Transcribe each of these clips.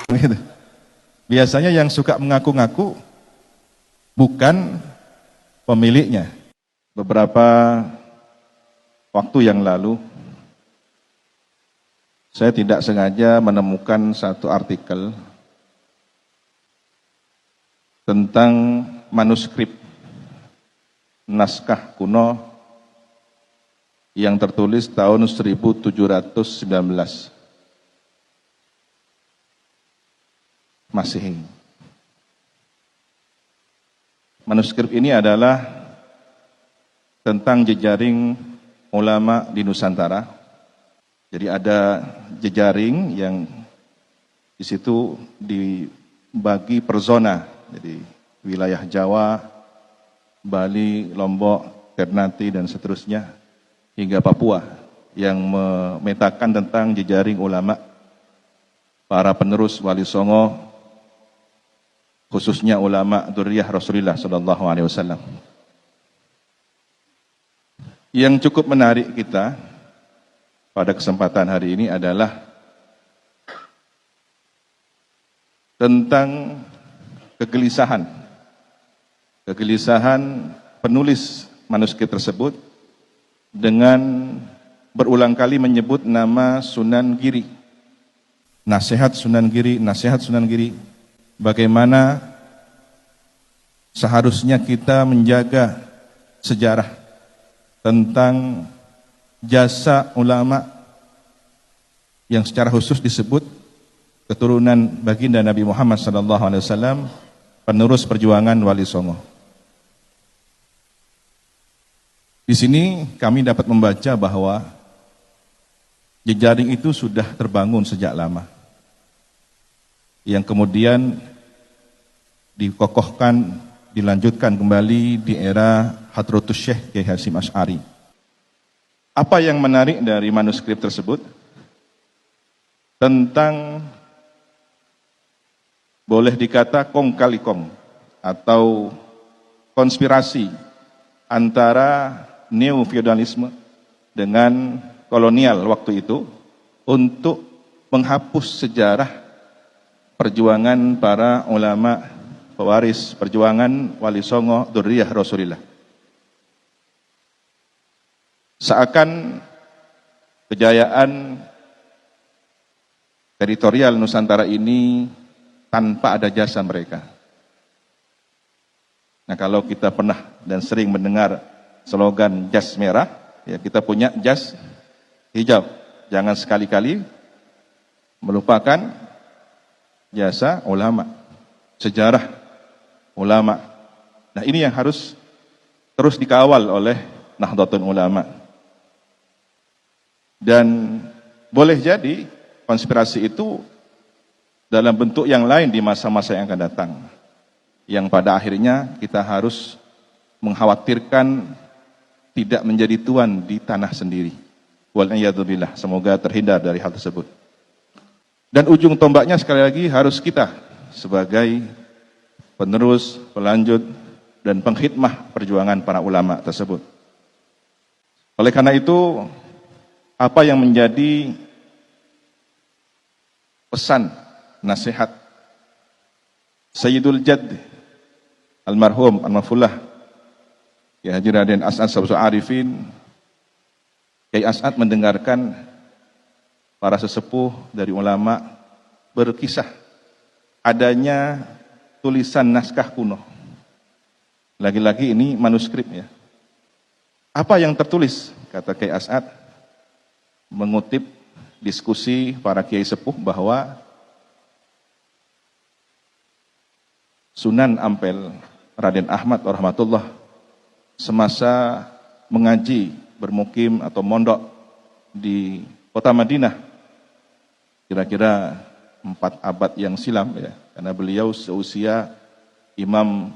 Gitu. Biasanya yang suka mengaku-ngaku bukan pemiliknya. Beberapa waktu yang lalu, saya tidak sengaja menemukan satu artikel tentang manuskrip naskah kuno yang tertulis tahun 1719 Masehi. Manuskrip ini adalah tentang jejaring ulama di Nusantara. Jadi ada jejaring yang di situ dibagi per zona. Jadi wilayah Jawa, Bali, Lombok, Ternate dan seterusnya hingga Papua yang memetakan tentang jejaring ulama, para penerus Wali Songo, khususnya ulama dzurriyyah Rasulullah sallallahu alaihi wasallam. Yang cukup menarik kita pada kesempatan hari ini adalah tentang kegelisahan penulis manuskrip tersebut dengan berulang kali menyebut nama Sunan Giri. Nasihat Sunan Giri, bagaimana seharusnya kita menjaga sejarah tentang jasa ulama yang secara khusus disebut keturunan baginda Nabi Muhammad SAW, penerus perjuangan Wali Songo. Di sini kami dapat membaca bahwa jejaring itu sudah terbangun sejak lama, yang kemudian dikokohkan, dilanjutkan kembali di era Hadratus Syekh Kiai Hasyim Asy'ari. Apa yang menarik dari manuskrip tersebut? Tentang, boleh dikata kong kali kong atau konspirasi antara neo-feudalisme dengan kolonial waktu itu untuk menghapus sejarah perjuangan para ulama pewaris perjuangan Wali Songo dzurriyyah Rasulullah. Seakan kejayaan teritorial Nusantara ini tanpa ada jasa mereka. Nah, kalau kita pernah dan sering mendengar slogan jas merah, ya kita punya jas hijau. Jangan sekali-kali melupakan jasa ulama, sejarah ulama. Nah, ini yang harus terus dikawal oleh Nahdlatul Ulama. Dan boleh jadi konspirasi itu dalam bentuk yang lain di masa-masa yang akan datang, yang pada akhirnya kita harus mengkhawatirkan tidak menjadi tuan di tanah sendiri. Wal'iyadzubillah, semoga terhindar dari hal tersebut. Dan ujung tombaknya sekali lagi harus kita sebagai penerus, pelanjut, dan pengkhidmah perjuangan para ulama tersebut. Oleh karena itu, apa yang menjadi pesan, nasihat Sayyidul Jadd almarhum Al-Mafullah Kiai Haji Raden As'ad Syamsul Arifin. Kiai As'ad mendengarkan para sesepuh dari ulama berkisah adanya tulisan naskah kuno. Lagi-lagi ini manuskrip ya. Apa yang tertulis? Kata Kiai As'ad, mengutip diskusi para kiai sepuh bahwa Sunan Ampel Raden Ahmad rahmatullah semasa mengaji, bermukim atau mondok di kota Madinah kira-kira 4 abad yang silam ya, karena beliau seusia Imam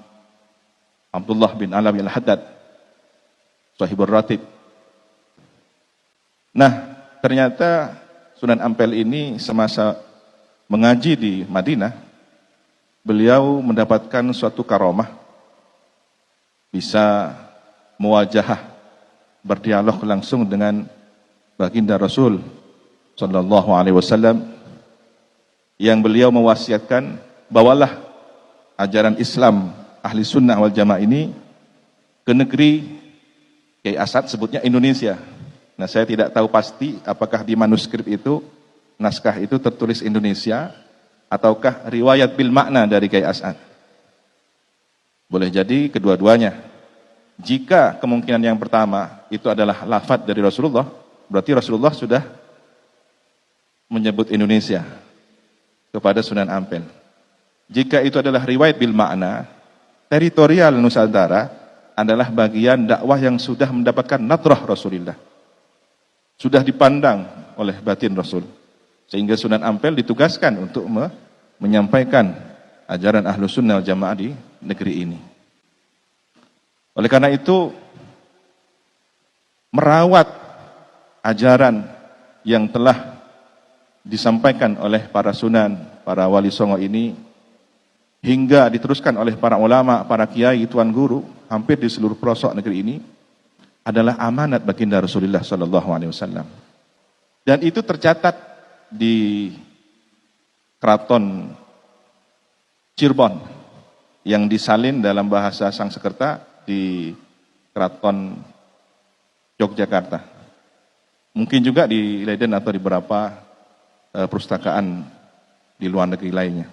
Abdullah bin Alawi al-Haddad Sahibur Ratib. Nah, ternyata Sunan Ampel ini semasa mengaji di Madinah, beliau mendapatkan suatu karomah, bisa muwajahah, berdialog langsung dengan baginda Rasul sallallahu alaihi wasallam, yang beliau mewasiatkan, bawalah ajaran Islam ahli sunnah wal jamaah ini ke negeri Kiai Asad, sebutnya Indonesia. Nah, saya tidak tahu pasti apakah di manuskrip itu, naskah itu tertulis Indonesia, ataukah riwayat bil makna dari Kiai Asad. Boleh jadi kedua-duanya. Jika kemungkinan yang pertama itu adalah lafadz dari Rasulullah, berarti Rasulullah sudah menyebut Indonesia kepada Sunan Ampel. Jika itu adalah riwayat bil makna, teritorial Nusantara adalah bagian dakwah yang sudah mendapatkan nadrah Rasulullah, sudah dipandang oleh batin Rasul, sehingga Sunan Ampel ditugaskan untuk menyampaikan ajaran Ahlus Sunnah wal Jamaah di negeri ini. Oleh karena itu, merawat ajaran yang telah disampaikan oleh para sunan, para wali songo ini, hingga diteruskan oleh para ulama, para kiai, tuan guru, hampir di seluruh pelosok negeri ini, adalah amanat baginda Rasulullah SAW. Dan itu tercatat di Keraton Cirebon, yang disalin dalam bahasa Sangsekerta di Keraton Yogyakarta. Mungkin juga di Leiden atau di beberapa perpustakaan di luar negeri lainnya.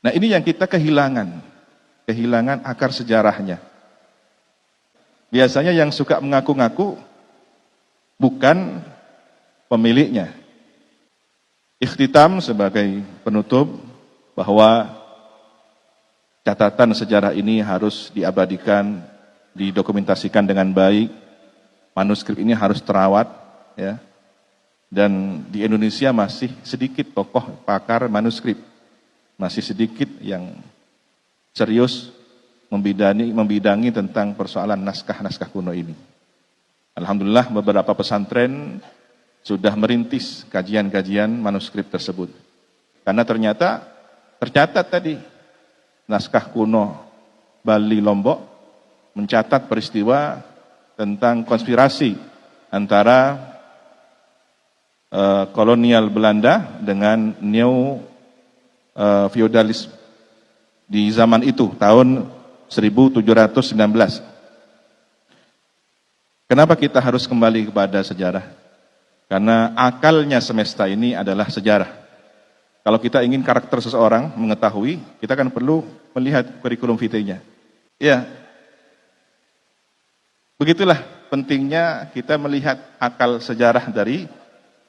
Nah, ini yang kita kehilangan akar sejarahnya. Biasanya yang suka mengaku-ngaku bukan pemiliknya. Ikhtitam sebagai penutup bahwa catatan sejarah ini harus diabadikan, didokumentasikan dengan baik. Manuskrip ini harus terawat, ya. Dan di Indonesia masih sedikit tokoh pakar manuskrip, masih sedikit yang serius membidangi tentang persoalan naskah-naskah kuno ini. Alhamdulillah beberapa pesantren sudah merintis kajian-kajian manuskrip tersebut. Karena ternyata tercatat tadi naskah kuno Bali Lombok mencatat peristiwa tentang konspirasi antara kolonial Belanda dengan neo feodalis di zaman itu, tahun 1719. Kenapa kita harus kembali kepada sejarah? Karena akalnya semesta ini adalah sejarah. Kalau kita ingin karakter seseorang mengetahui, kita kan perlu melihat kurikulum vitae-nya. Ya, begitulah pentingnya kita melihat akal sejarah dari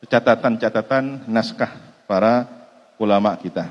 catatan-catatan naskah para ulama kita.